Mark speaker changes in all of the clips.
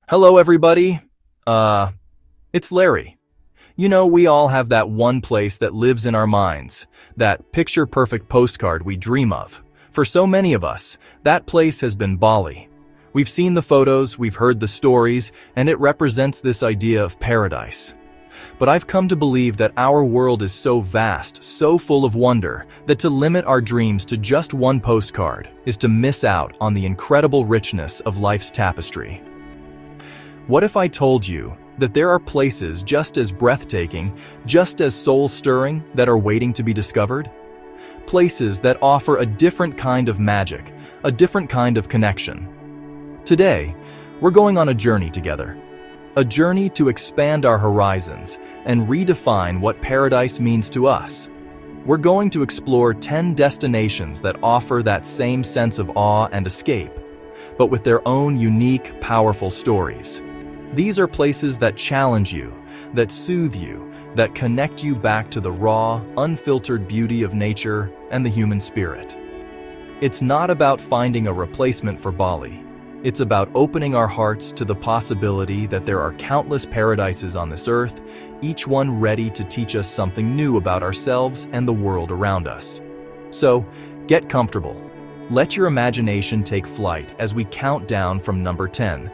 Speaker 1: Hello, everybody. It's Larry. You know, we all have that one place that lives in our minds, that picture-perfect postcard we dream of. For so many of us, that place has been Bali. We've seen the photos, we've heard the stories, and it represents this idea of paradise. But I've come to believe that our world is so vast, so full of wonder, that to limit our dreams to just one postcard is to miss out on the incredible richness of life's tapestry. What if I told you that there are places just as breathtaking, just as soul-stirring, that are waiting to be discovered? Places that offer a different kind of magic, a different kind of connection. Today, we're going on a journey together. A journey to expand our horizons and redefine what paradise means to us. We're going to explore 10 destinations that offer that same sense of awe and escape, but with their own unique, powerful stories. These are places that challenge you, that soothe you, that connect you back to the raw, unfiltered beauty of nature and the human spirit. It's not about finding a replacement for Bali. It's about opening our hearts to the possibility that there are countless paradises on this earth, each one ready to teach us something new about ourselves and the world around us. So, get comfortable. Let your imagination take flight as we count down from number 10.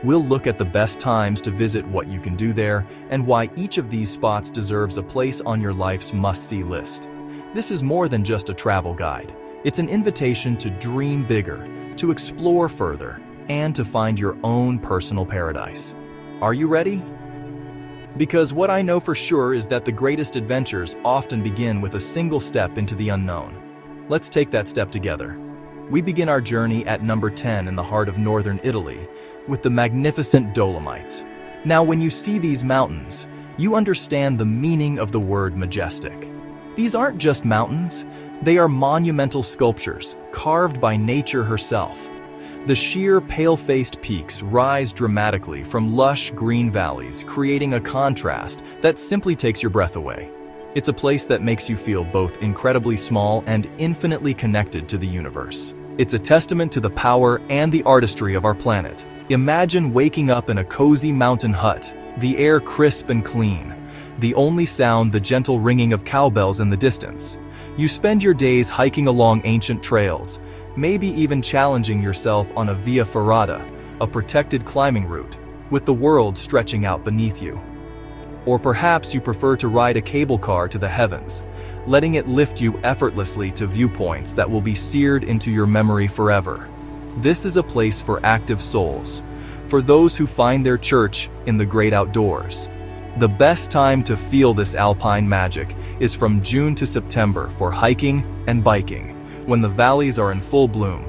Speaker 1: We'll look at the best times to visit, what you can do there, and why each of these spots deserves a place on your life's must-see list. This is more than just a travel guide. It's an invitation to dream bigger, to explore further, and to find your own personal paradise. Are you ready? Because what I know for sure is that the greatest adventures often begin with a single step into the unknown. Let's take that step together. We begin our journey at number 10 in the heart of northern Italy, with the magnificent Dolomites. Now, when you see these mountains, you understand the meaning of the word majestic. These aren't just mountains, they are monumental sculptures carved by nature herself. The sheer, pale-faced peaks rise dramatically from lush green valleys, creating a contrast that simply takes your breath away. It's a place that makes you feel both incredibly small and infinitely connected to the universe. It's a testament to the power and the artistry of our planet. Imagine waking up in a cozy mountain hut, the air crisp and clean, the only sound the gentle ringing of cowbells in the distance. You spend your days hiking along ancient trails, maybe even challenging yourself on a via ferrata, a protected climbing route, with the world stretching out beneath you. Or perhaps you prefer to ride a cable car to the heavens, letting it lift you effortlessly to viewpoints that will be seared into your memory forever. This is a place for active souls, for those who find their church in the great outdoors. The best time to feel this alpine magic is from June to September for hiking and biking, when the valleys are in full bloom.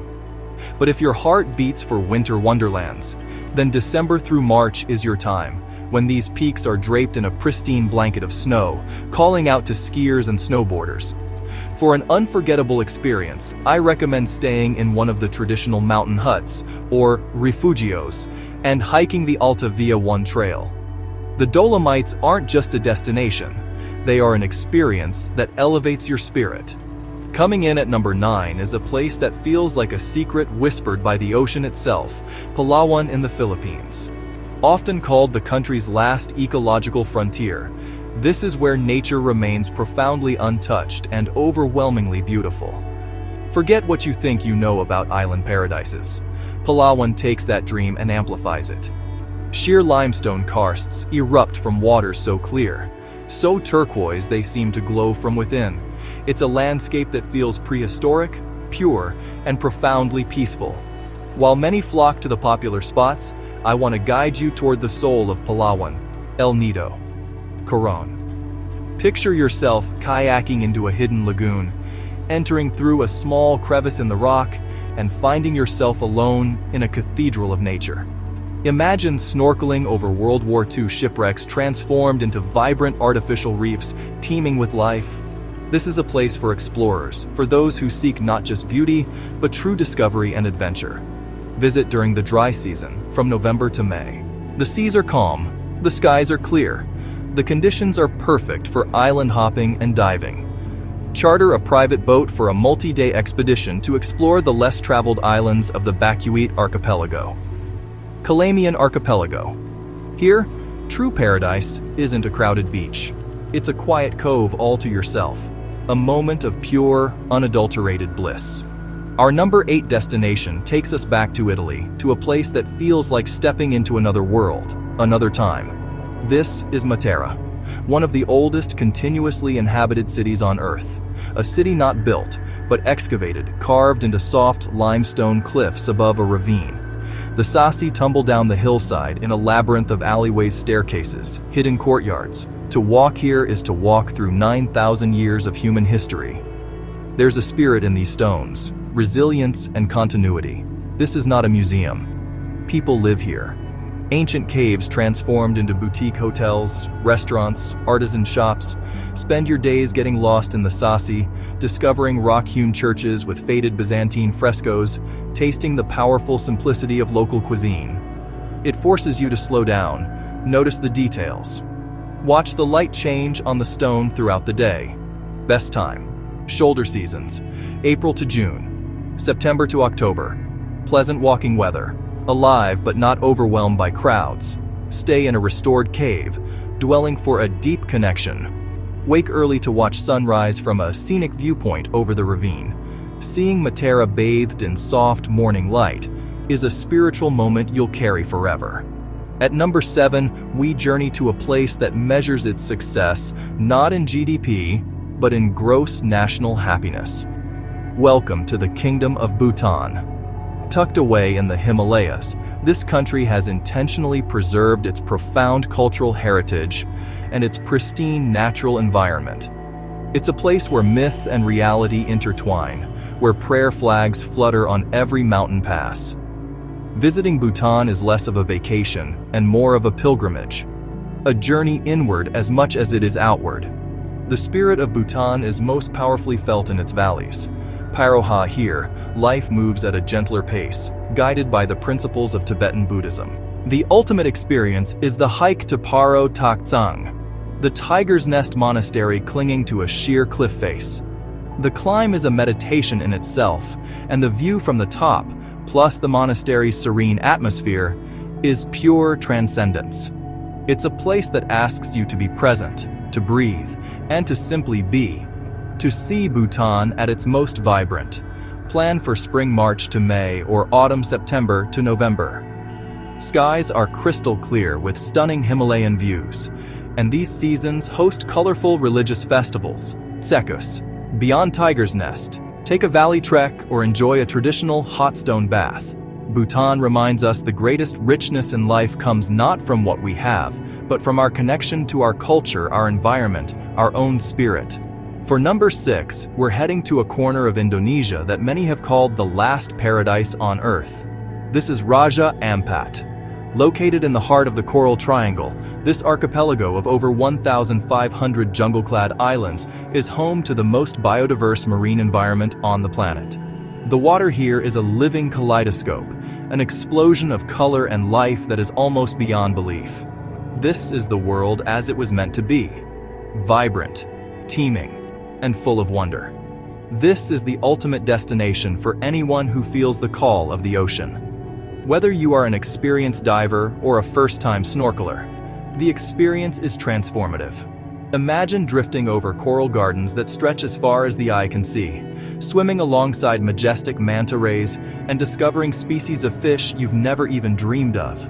Speaker 1: But if your heart beats for winter wonderlands, then December through March is your time, when these peaks are draped in a pristine blanket of snow, calling out to skiers and snowboarders. For an unforgettable experience, I recommend staying in one of the traditional mountain huts, or rifugios, and hiking the Alta Via 1 trail. The Dolomites aren't just a destination, they are an experience that elevates your spirit. Coming in at number 9 is a place that feels like a secret whispered by the ocean itself, Palawan in the Philippines. Often called the country's last ecological frontier, this is where nature remains profoundly untouched and overwhelmingly beautiful. Forget what you think you know about island paradises. Palawan takes that dream and amplifies it. Sheer limestone karsts erupt from waters so clear, so turquoise they seem to glow from within. It's a landscape that feels prehistoric, pure, and profoundly peaceful. While many flock to the popular spots, I want to guide you toward the soul of Palawan, El Nido, Coron. Picture yourself kayaking into a hidden lagoon, entering through a small crevice in the rock, and finding yourself alone in a cathedral of nature. Imagine snorkeling over World War II shipwrecks transformed into vibrant artificial reefs teeming with life. This is a place for explorers, for those who seek not just beauty, but true discovery and adventure. Visit during the dry season, from November to May. The seas are calm, the skies are clear, the conditions are perfect for island hopping and diving. Charter a private boat for a multi-day expedition to explore the less traveled islands of the Bacuit archipelago. Calamian Archipelago. Here, true paradise isn't a crowded beach. It's a quiet cove all to yourself, a moment of pure, unadulterated bliss. Our number 8 destination takes us back to Italy, to a place that feels like stepping into another world, another time. This is Matera, one of the oldest continuously inhabited cities on Earth. A city not built, but excavated, carved into soft limestone cliffs above a ravine. The Sassi tumble down the hillside in a labyrinth of alleyways, staircases, hidden courtyards. To walk here is to walk through 9,000 years of human history. There's a spirit in these stones, resilience and continuity. This is not a museum. People live here. Ancient caves transformed into boutique hotels, restaurants, artisan shops. Spend your days getting lost in the Sassi, discovering rock-hewn churches with faded Byzantine frescoes, tasting the powerful simplicity of local cuisine. It forces you to slow down, notice the details. Watch the light change on the stone throughout the day. Best time: shoulder seasons, April to June, September to October. Pleasant walking weather. Alive but not overwhelmed by crowds. Stay in a restored cave, dwelling for a deep connection. Wake early to watch sunrise from a scenic viewpoint over the ravine. Seeing Matera bathed in soft morning light is a spiritual moment you'll carry forever. At number 7, we journey to a place that measures its success not in GDP, but in gross national happiness. Welcome to the Kingdom of Bhutan. Tucked away in the Himalayas, this country has intentionally preserved its profound cultural heritage and its pristine natural environment. It's a place where myth and reality intertwine, where prayer flags flutter on every mountain pass. Visiting Bhutan is less of a vacation and more of a pilgrimage, a journey inward as much as it is outward. The spirit of Bhutan is most powerfully felt in its valleys. Paroha here, life moves at a gentler pace, guided by the principles of Tibetan Buddhism. The ultimate experience is the hike to Paro Taktsang, the Tiger's Nest Monastery clinging to a sheer cliff face. The climb is a meditation in itself, and the view from the top, plus the monastery's serene atmosphere, is pure transcendence. It's a place that asks you to be present, to breathe, and to simply be. To see Bhutan at its most vibrant, plan for spring March to May or autumn September to November. Skies are crystal clear with stunning Himalayan views, and these seasons host colorful religious festivals. Tsekus. Beyond Tiger's Nest, take a valley trek or enjoy a traditional hot stone bath. Bhutan reminds us the greatest richness in life comes not from what we have, but from our connection to our culture, our environment, our own spirit. For number 6, we're heading to a corner of Indonesia that many have called the last paradise on Earth. This is Raja Ampat. Located in the heart of the Coral Triangle, this archipelago of over 1,500 jungle-clad islands is home to the most biodiverse marine environment on the planet. The water here is a living kaleidoscope, an explosion of color and life that is almost beyond belief. This is the world as it was meant to be: vibrant, teeming, and full of wonder. This is the ultimate destination for anyone who feels the call of the ocean. Whether you are an experienced diver or a first-time snorkeler, the experience is transformative. Imagine drifting over coral gardens that stretch as far as the eye can see, swimming alongside majestic manta rays, and discovering species of fish you've never even dreamed of.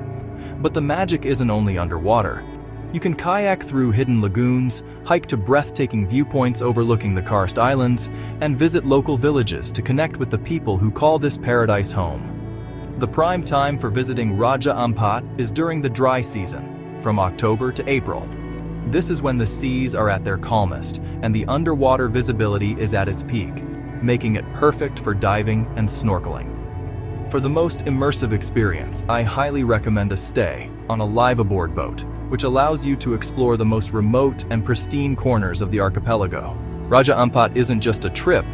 Speaker 1: But the magic isn't only underwater. You can kayak through hidden lagoons, hike to breathtaking viewpoints overlooking the karst islands, and visit local villages to connect with the people who call this paradise home. The prime time for visiting Raja Ampat is during the dry season, from October to April. This is when the seas are at their calmest and the underwater visibility is at its peak, making it perfect for diving and snorkeling. For the most immersive experience, I highly recommend a stay on a live-aboard boat, which allows you to explore the most remote and pristine corners of the archipelago. Raja Ampat isn't just a trip,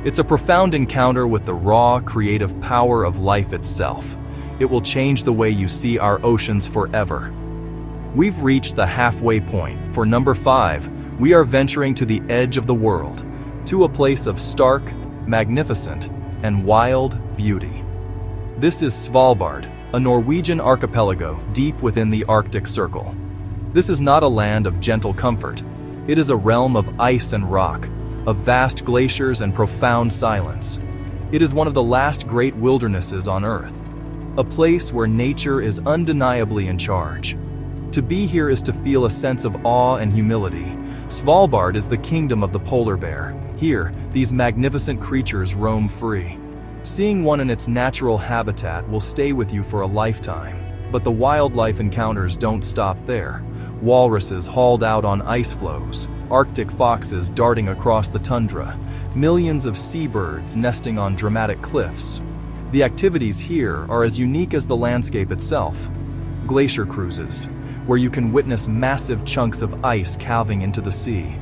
Speaker 1: it's a profound encounter with the raw, creative power of life itself. It will change the way you see our oceans forever. We've reached the halfway point. For number 5, we are venturing to the edge of the world, to a place of stark, magnificent, and wild beauty. This is Svalbard, a Norwegian archipelago deep within the Arctic Circle. This is not a land of gentle comfort. It is a realm of ice and rock, of vast glaciers and profound silence. It is one of the last great wildernesses on Earth, a place where nature is undeniably in charge. To be here is to feel a sense of awe and humility. Svalbard is the kingdom of the polar bear. Here, these magnificent creatures roam free. Seeing one in its natural habitat will stay with you for a lifetime. But the wildlife encounters don't stop there. Walruses hauled out on ice floes, Arctic foxes darting across the tundra, millions of seabirds nesting on dramatic cliffs. The activities here are as unique as the landscape itself. Glacier cruises, where you can witness massive chunks of ice calving into the sea.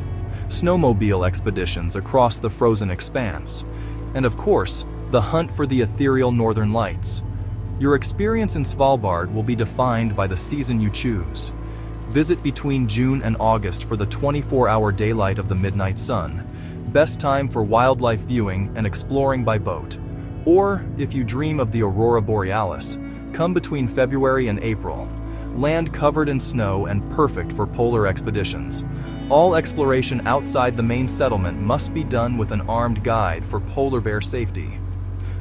Speaker 1: Snowmobile expeditions across the frozen expanse. And of course, the hunt for the ethereal northern lights. Your experience in Svalbard will be defined by the season you choose. Visit between June and August for the 24-hour daylight of the midnight sun. Best time for wildlife viewing and exploring by boat. Or, if you dream of the aurora borealis, come between February and April. Land covered in snow and perfect for polar expeditions. All exploration outside the main settlement must be done with an armed guide for polar bear safety.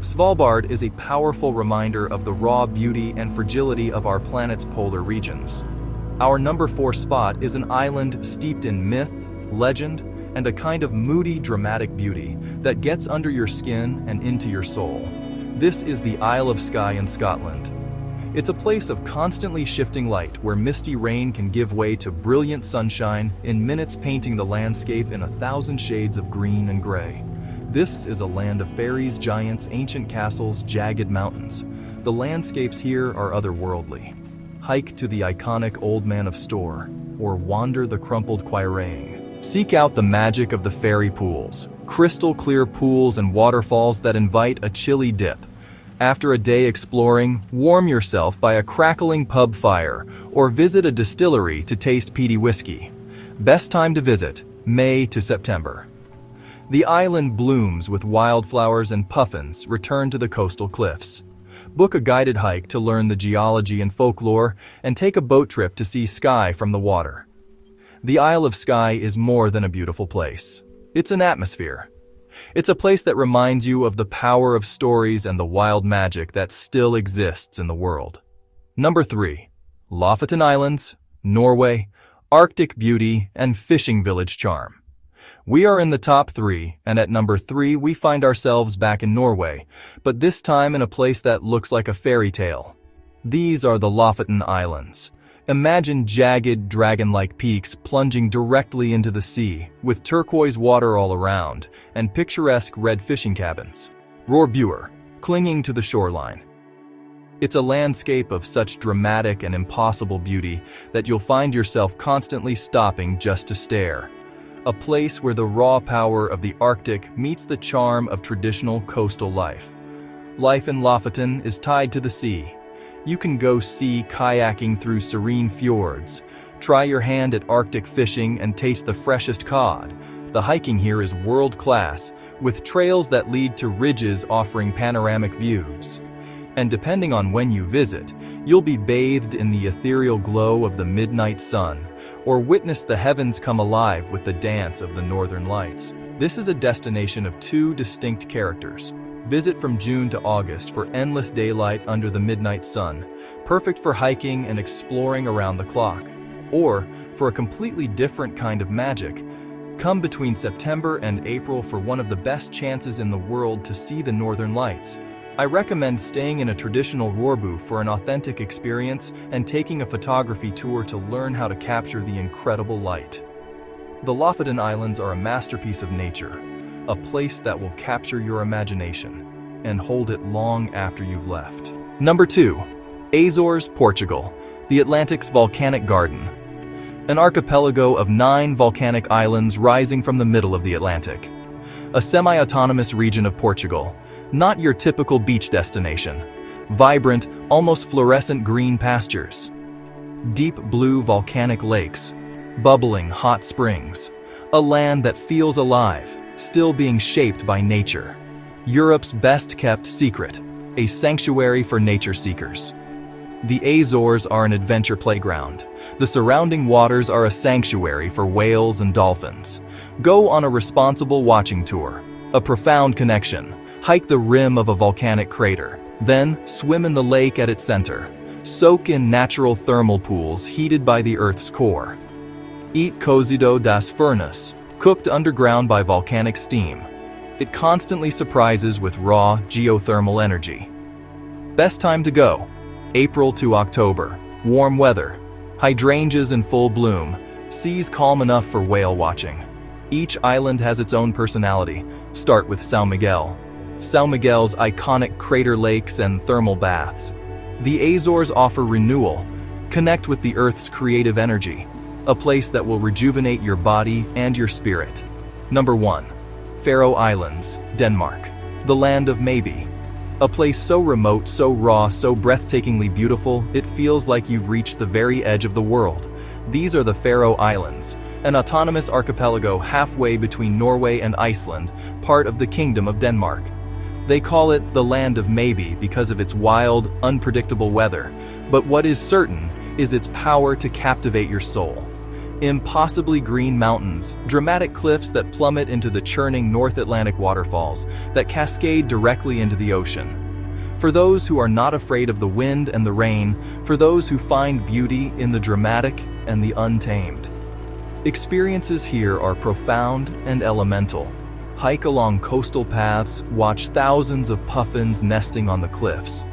Speaker 1: Svalbard is a powerful reminder of the raw beauty and fragility of our planet's polar regions. Our number 4 spot is an island steeped in myth, legend, and a kind of moody, dramatic beauty that gets under your skin and into your soul. This is the Isle of Skye in Scotland. It's a place of constantly shifting light where misty rain can give way to brilliant sunshine in minutes, painting the landscape in 1,000 shades of green and gray. This is a land of fairies, giants, ancient castles, jagged mountains. The landscapes here are otherworldly. Hike to the iconic Old Man of Storr, or wander the crumpled Quiraing. Seek out the magic of the fairy pools, crystal clear pools and waterfalls that invite a chilly dip. After a day exploring, warm yourself by a crackling pub fire or visit a distillery to taste peaty whiskey. Best time to visit, May to September. The island blooms with wildflowers and puffins return to the coastal cliffs. Book a guided hike to learn the geology and folklore and take a boat trip to see Skye from the water. The Isle of Skye is more than a beautiful place. It's an atmosphere. It's a place that reminds you of the power of stories and the wild magic that still exists in the world. Number 3. Lofoten Islands, Norway, Arctic beauty and fishing village charm. We are in the top 3, and at number 3 we find ourselves back in Norway, but this time in a place that looks like a fairy tale. These are the Lofoten Islands. Imagine jagged, dragon-like peaks plunging directly into the sea, with turquoise water all around, and picturesque red fishing cabins. Rorbua, clinging to the shoreline. It's a landscape of such dramatic and impossible beauty that you'll find yourself constantly stopping just to stare. A place where the raw power of the Arctic meets the charm of traditional coastal life. Life in Lofoten is tied to the sea. You can go sea kayaking through serene fjords, try your hand at Arctic fishing and taste the freshest cod. The hiking here is world-class, with trails that lead to ridges offering panoramic views. And depending on when you visit, you'll be bathed in the ethereal glow of the midnight sun, or witness the heavens come alive with the dance of the northern lights. This is a destination of 2 distinct characters. Visit from June to August for endless daylight under the midnight sun, perfect for hiking and exploring around the clock. Or, for a completely different kind of magic, come between September and April for one of the best chances in the world to see the northern lights. I recommend staying in a traditional roorboot for an authentic experience and taking a photography tour to learn how to capture the incredible light. The Lofoten Islands are a masterpiece of nature, a place that will capture your imagination and hold it long after you've left. Number 2. Azores, Portugal, the Atlantic's volcanic garden. An archipelago of 9 volcanic islands rising from the middle of the Atlantic. A semi-autonomous region of Portugal, not your typical beach destination. Vibrant, almost fluorescent green pastures. Deep blue volcanic lakes. Bubbling hot springs. A land that feels alive, still being shaped by nature. Europe's best-kept secret, a sanctuary for nature seekers. The Azores are an adventure playground. The surrounding waters are a sanctuary for whales and dolphins. Go on a responsible watching tour, a profound connection. Hike the rim of a volcanic crater. Then, swim in the lake at its center. Soak in natural thermal pools heated by the Earth's core. Eat cozido das furnas, cooked underground by volcanic steam. It constantly surprises with raw geothermal energy. Best time to go: April to October. Warm weather. Hydrangeas in full bloom. Seas calm enough for whale watching. Each island has its own personality. Start with São Miguel. São Miguel's iconic crater lakes and thermal baths. The Azores offer renewal. Connect with the Earth's creative energy. A place that will rejuvenate your body and your spirit. Number 1. Faroe Islands, Denmark. The land of maybe. A place so remote, so raw, so breathtakingly beautiful, it feels like you've reached the very edge of the world. These are the Faroe Islands, an autonomous archipelago halfway between Norway and Iceland, part of the Kingdom of Denmark. They call it the land of maybe because of its wild, unpredictable weather, but what is certain is its power to captivate your soul. Impossibly green mountains, dramatic cliffs that plummet into the churning North Atlantic waterfalls that cascade directly into the ocean. For those who are not afraid of the wind and the rain, for those who find beauty in the dramatic and the untamed. Experiences here are profound and elemental. Hike along coastal paths, watch thousands of puffins nesting on the cliffs.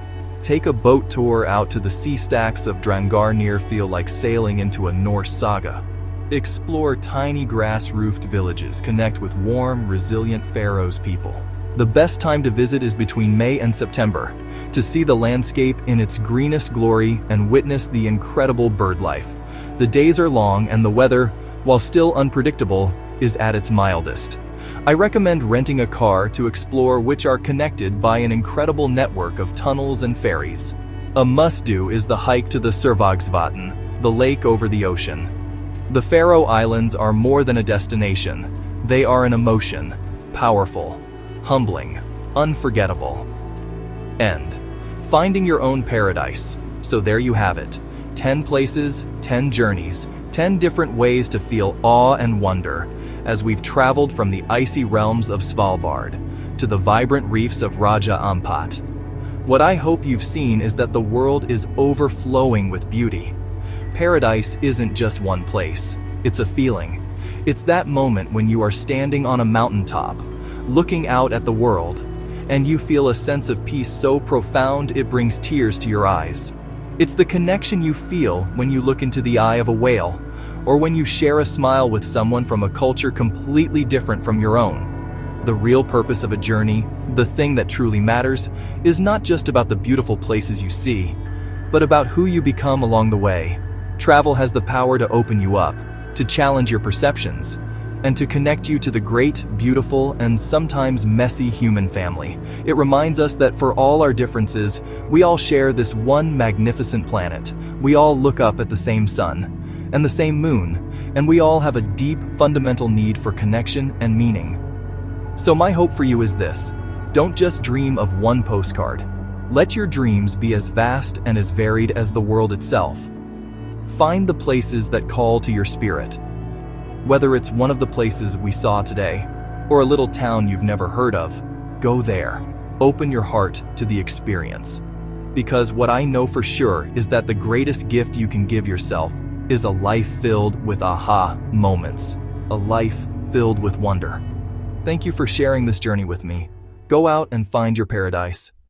Speaker 1: Take a boat tour out to the sea stacks of Drangarnir, feel like sailing into a Norse saga. Explore tiny grass-roofed villages, connect with warm, resilient Faroes people. The best time to visit is between May and September, to see the landscape in its greenest glory and witness the incredible bird life. The days are long and the weather, while still unpredictable, is at its mildest. I recommend renting a car to explore, which are connected by an incredible network of tunnels and ferries. A must-do is the hike to the Survagsvatn, the lake over the ocean. The Faroe Islands are more than a destination. They are an emotion, powerful, humbling, unforgettable. And finding your own paradise. So there you have it. 10 places, 10 journeys, 10 different ways to feel awe and wonder as we've traveled from the icy realms of Svalbard to the vibrant reefs of Raja Ampat. What I hope you've seen is that the world is overflowing with beauty. Paradise isn't just one place, it's a feeling. It's that moment when you are standing on a mountaintop, looking out at the world, and you feel a sense of peace so profound it brings tears to your eyes. It's the connection you feel when you look into the eye of a whale, or when you share a smile with someone from a culture completely different from your own. The real purpose of a journey, the thing that truly matters, is not just about the beautiful places you see, but about who you become along the way. Travel has the power to open you up, to challenge your perceptions, and to connect you to the great, beautiful, and sometimes messy human family. It reminds us that for all our differences, we all share this one magnificent planet. We all look up at the same sun and the same moon, and we all have a deep, fundamental need for connection and meaning. So my hope for you is this: don't just dream of one postcard. Let your dreams be as vast and as varied as the world itself. Find the places that call to your spirit. Whether it's one of the places we saw today, or a little town you've never heard of, go there. Open your heart to the experience. Because what I know for sure is that the greatest gift you can give yourself is a life filled with aha moments, a life filled with wonder. Thank you for sharing this journey with me. Go out and find your paradise.